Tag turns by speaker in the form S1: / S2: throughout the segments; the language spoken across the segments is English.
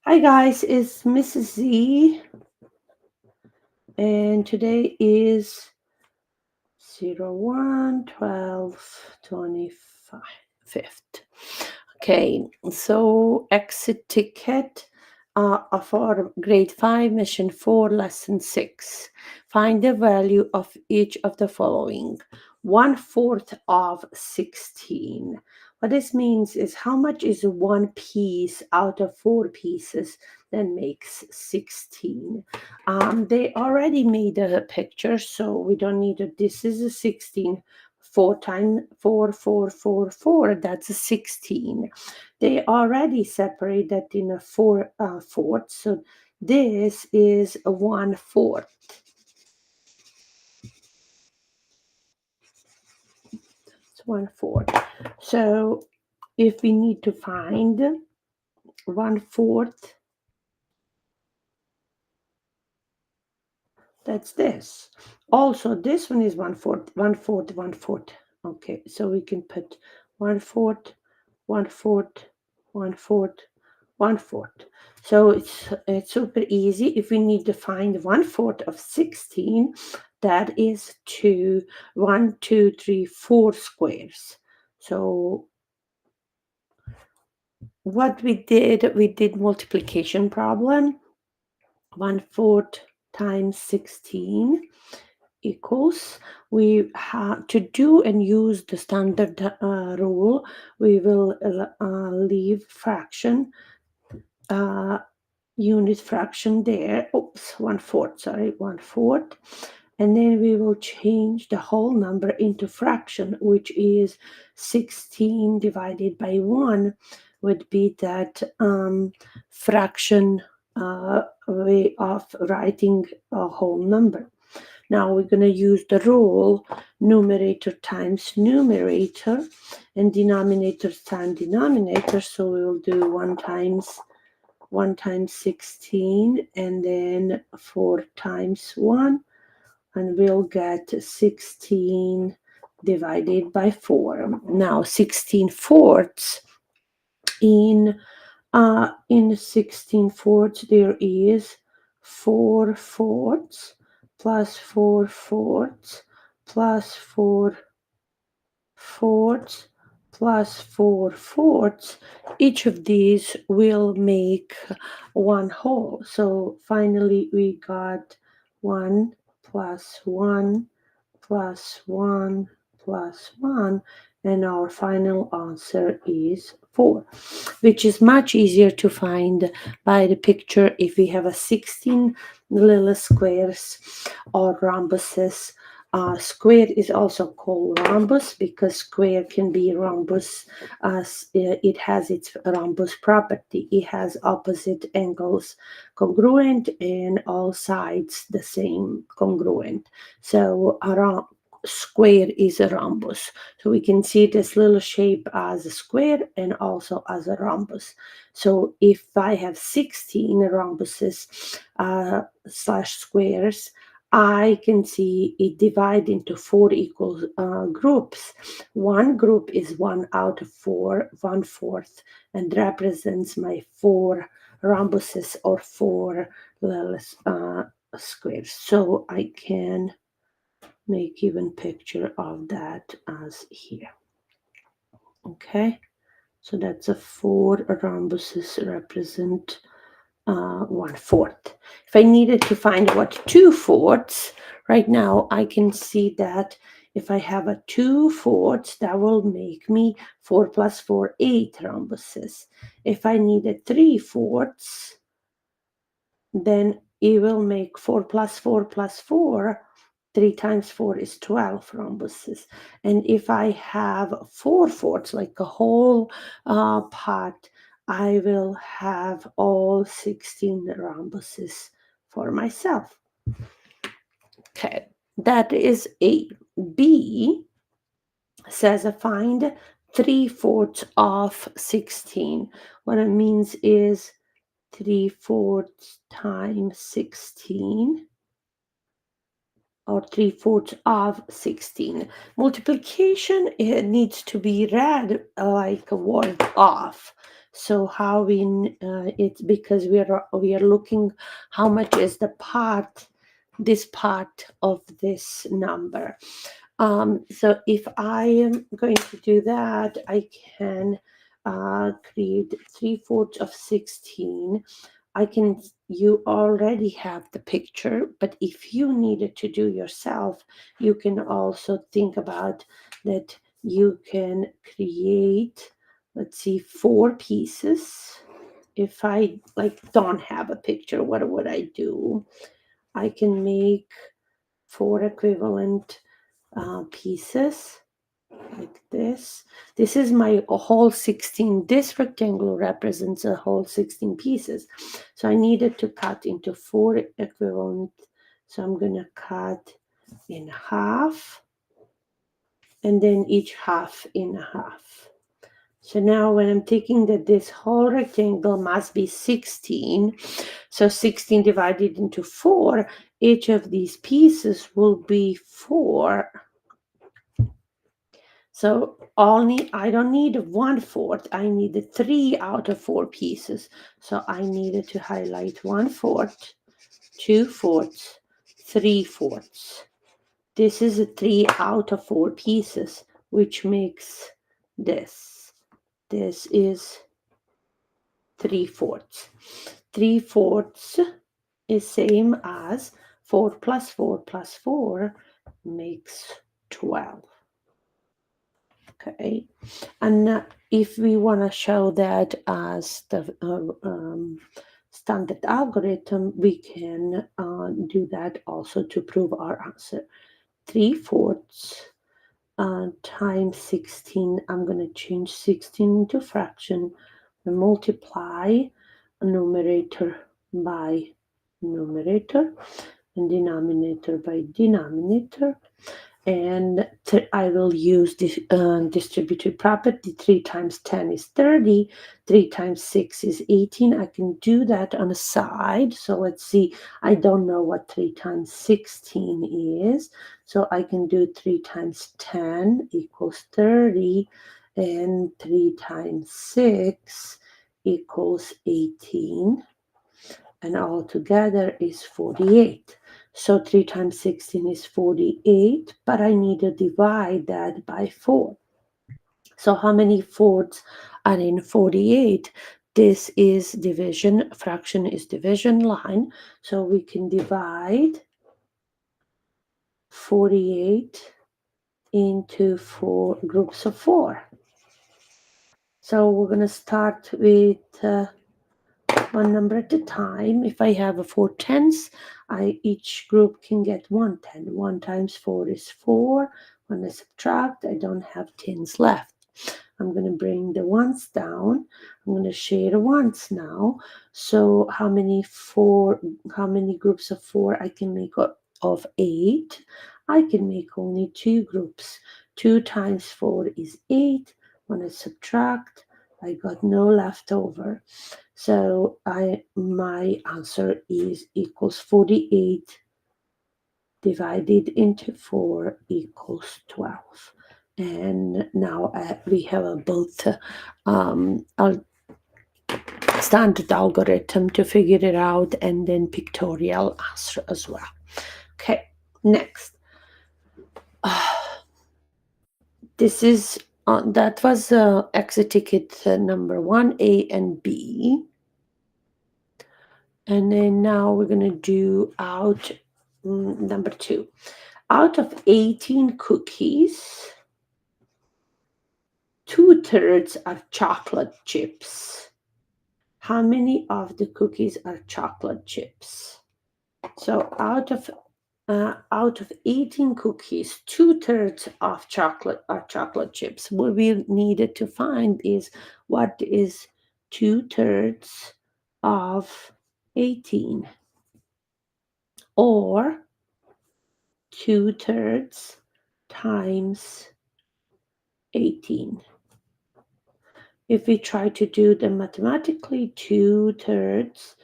S1: Hi guys, it's Mrs.Z and today is 01/12/25. Okay, so exit ticket for grade 5, mission 4, lesson 6. Find the value of each of the following. 1/4 of 16. What this means is how much is one piece out of four pieces that makes 16. They already made a picture, so we don't need it. This is a 16. 4 times 4, 4, 4, 4, that's a 16. They already separate that in a fourth, so this is a 1/4. It's 1/4. So if we need to find 1/4, that's this. Also, this one is 1/4, 1/4, 1/4. Okay, so we can put 1/4, 1/4, 1/4, 1/4. So it's super easy. If we need to find 1/4 of 16, that is 2, 1, 2, 3, 4 squares. So what we did multiplication problem. 1/4 times 16 equals, we have to do and use the standard rule. We will leave fraction, unit fraction there. Oops, 1/4, sorry, 1/4. And then we will change the whole number into fraction, which is 16 divided by 1 would be that fraction way of writing a whole number. Now we're going to use the rule numerator times numerator and denominator times denominator. So we will do 1 times 16 and then 4 times 1, and we'll get 16 divided by 4. Now 16 fourths, in 16 fourths there is 4 fourths plus 4 fourths plus 4 fourths plus 4 fourths. Each of these will make one whole. So finally we got 1 plus 1 plus 1 plus 1, and our final answer is 4, which is much easier to find by the picture if we have a 16 little squares or rhombuses. Square is also called rhombus because square can be rhombus as it has its rhombus property. It has opposite angles congruent and all sides the same congruent. So a square is a rhombus. So we can see this little shape as a square and also as a rhombus. So if I have 16 rhombuses slash squares, I can see it divide into 4 equal groups. One group is 1 out of 4, 1/4, and represents my 4 rhombuses or 4 little squares. So I can make even picture of that as here. Okay, so that's a 4 rhombuses represent 1/4. If I needed to find what 2/4, right now I can see that if I have a 2/4, that will make me 4 plus 4, 8 rhombuses. If I needed 3/4, then it will make 4 plus 4 plus 4. 3 times 4 is 12 rhombuses. And if I have 4/4, like a whole part, I will have all 16 rhombuses for myself. Okay, that is A. B says find 3/4 of 16. What it means is 3/4 times 16 or 3/4 of 16. Multiplication, it needs to be read like a word off. So how it's because we are looking how much is the part, this part of this number. So if I am going to do that, I can create 3/4 of 16. You already have the picture, but if you needed to do yourself, you can also think about that you can create, let's see, 4 pieces. If I like don't have a picture, what would I do? I can make 4 equivalent pieces like this. This is my whole 16. This rectangle represents a whole 16 pieces. So I needed to cut into 4 equivalent. So I'm going to cut in half and then each half in half. So now when I'm thinking that this whole rectangle must be 16, so 16 divided into 4, each of these pieces will be 4. So I don't need 1/4. I needed 3 out of 4 pieces. So I needed to highlight 1/4, 2/4, 3/4. This is a 3 out of 4 pieces, which makes this. This is 3/4. 3/4 is same as 4 plus 4 plus 4 makes 12. Okay, and if we want to show that as the standard algorithm, we can do that also to prove our answer. 3/4 times 16. I'm going to change 16 into fraction and multiply numerator by numerator and denominator by denominator. And I will use this distributive property. 3 times 10 is 30. 3 times 6 is 18. I can do that on the side. So let's see. I don't know what 3 times 16 is. So I can do 3 times 10 equals 30. And 3 times 6 equals 18. And all together is 48. So 3 times 16 is 48, but I need to divide that by 4. So how many fourths are in 48? This is division, fraction is division line. So we can divide 48 into 4 groups of 4. So we're going to start with one number at a time. If I have 4 tens, each group can get 1 10. 1 times 4 is 4. When I subtract, I don't have tens left. I'm going to bring the ones down. I'm going to share ones now. So how many groups of 4 I can make of 8? I can make only 2 groups. 2 times 4 is 8. When I subtract, I got no left over. So my answer is equals 48 divided into 4 equals 12. And now we have both standard algorithm to figure it out and then pictorial answer as well. Okay, next. This is that was exit ticket number 1, A and B. And then now we're going to do out number 2. Out of 18 cookies, 2/3 are chocolate chips. How many of the cookies are chocolate chips? So out of 18 cookies, 2/3 of chocolate are chocolate chips. What we needed to find is what is 2/3 of 18, or 2/3 times 18. If we try to do them mathematically, 2/3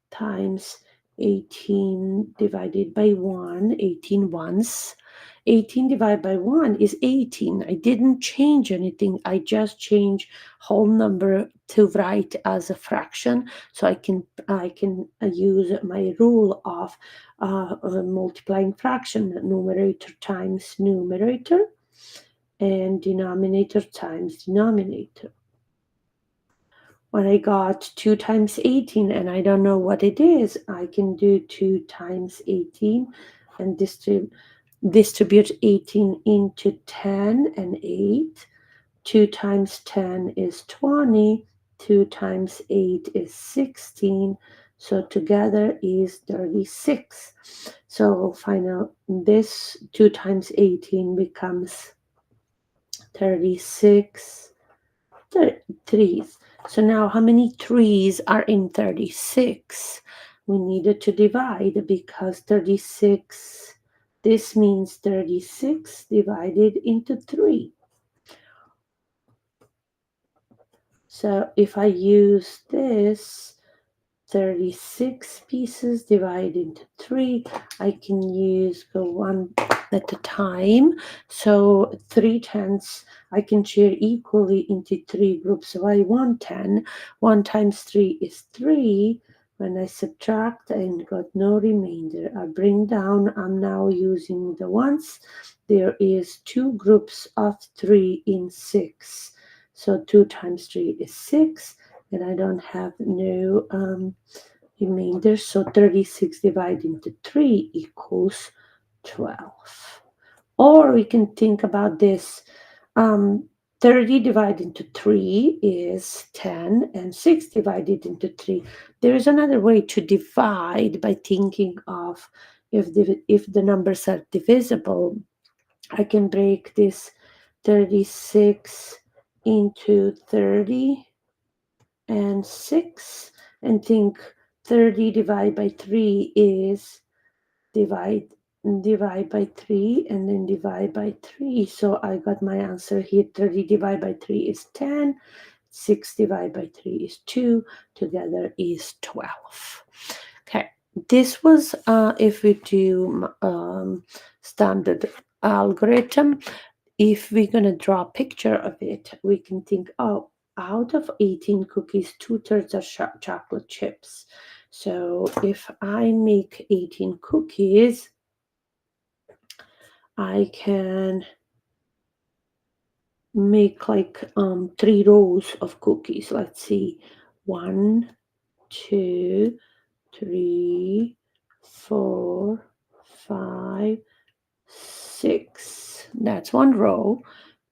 S1: times 18 divided by 1, 18 once. 18 divided by 1 is 18. I didn't change anything. I just changed whole number to write as a fraction, so I can use my rule of multiplying fraction, numerator times numerator and denominator times denominator. When I got 2 times 18 and I don't know what it is, I can do 2 times 18 and distribute 18 into 10 and 8. 2 times 10 is 20. 2 times 8 is 16. So together is 36. So final, this 2 times 18 becomes 36 threes. So now how many threes are in 36? We needed to divide because 36, this means 36 divided into 3. So if I use this, 36 pieces divided into 3, I can go one at a time. So 3/10 I can share equally into 3 groups. So I 1/10. 1 times 3 is 3. When I subtract and got no remainder, I bring down, I'm now using the ones. There is 2 groups of 3 in 6. So 2 times 3 is 6. And I don't have no remainder, so 36 divided into 3 equals 12. Or we can think about this, 30 divided into 3 is 10, and 6 divided into 3. There is another way to divide by thinking of if the numbers are divisible. I can break this 36 into 30 and 6 and think 30 divided by 3 is divide by 3 and then divide by 3. So I got my answer here. 30 divided by 3 is 10. 6 divided by 3 is 2. Together is 12. Okay, this was if we do standard algorithm. If we're going to draw a picture of it, we can think, oh, out of 18 cookies, 2/3 are chocolate chips. So if I make 18 cookies, I can make like 3 rows of cookies. Let's see. 1, 2, 3, 4, 5, 6. That's 1 row.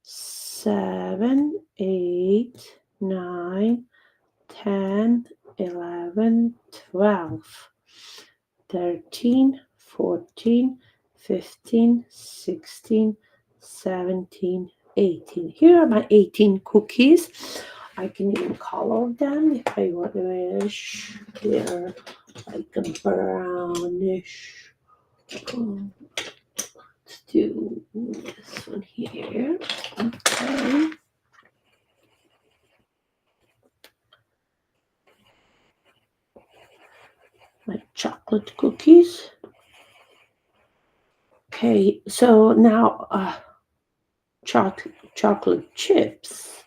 S1: 7, 8, 9, 10, 11, 12, 13, 14, 15, 16, 17, 18. Here are my 18 cookies. I can even color them if I wish. They're like a brownish. Let's do this one here. Okay. My chocolate cookies. Okay, so now chocolate chips.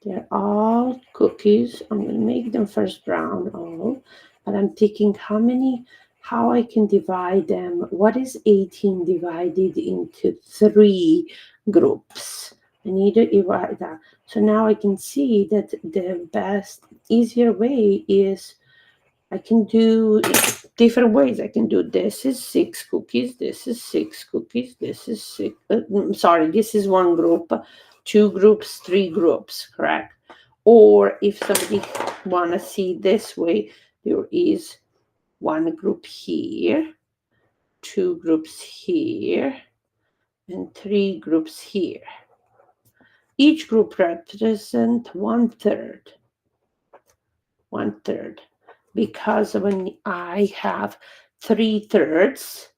S1: They're all cookies. I'm going to make them first brown all, but I'm thinking how I can divide them. What is 18 divided into 3 groups? I need to divide that. So now I can see that the best, easier way is I can do different ways. I can do this is 6 cookies, this is 6 cookies, this is 6. Sorry, this is 1 group, 2 groups, 3 groups, correct? Or if somebody want to see this way, there is 1 group here, 2 groups here, and 3 groups here. Each group represents 1/3. 1/3. Because when I have 3/3,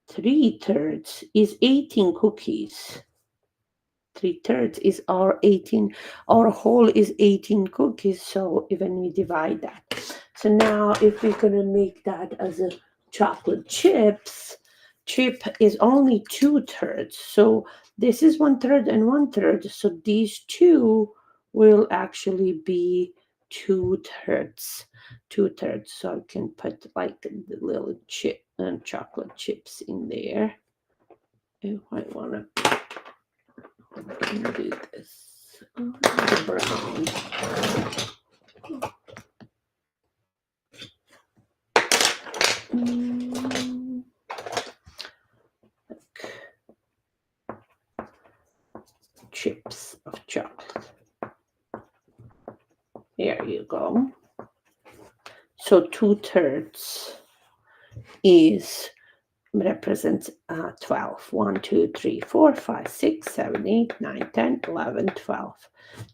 S1: 3/3 is 18 cookies. 3/3 is our 18, our whole is 18 cookies. So even we divide that. So now if we're going to make that as a chocolate chip is only 2/3. So this is 1/3 and 1/3. So these two will actually be 2/3. 2/3. So I can put like the little chip and chocolate chips in there. If I want to do this. The brown. Chips of chocolate. There you go. So 2/3 is represents 12. 1, 2, 3, 4, 5, 6, 7, 8, 9, 10, 11, 12.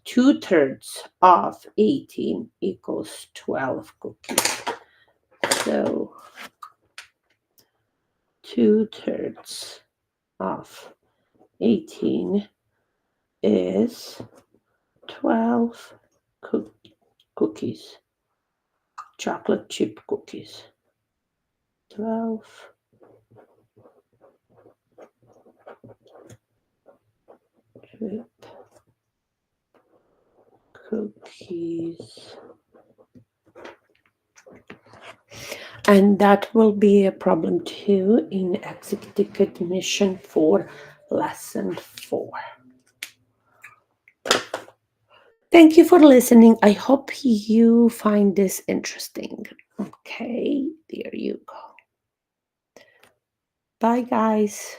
S1: 2/3 of 18 equals 12 cookies. So 2/3 of 18 is 12 cookies, chocolate chip cookies. 12 chip cookies. And that will be a problem too in executive admission for lesson 4. Thank you for listening. I hope you find this interesting. Okay, there you go. Bye, guys.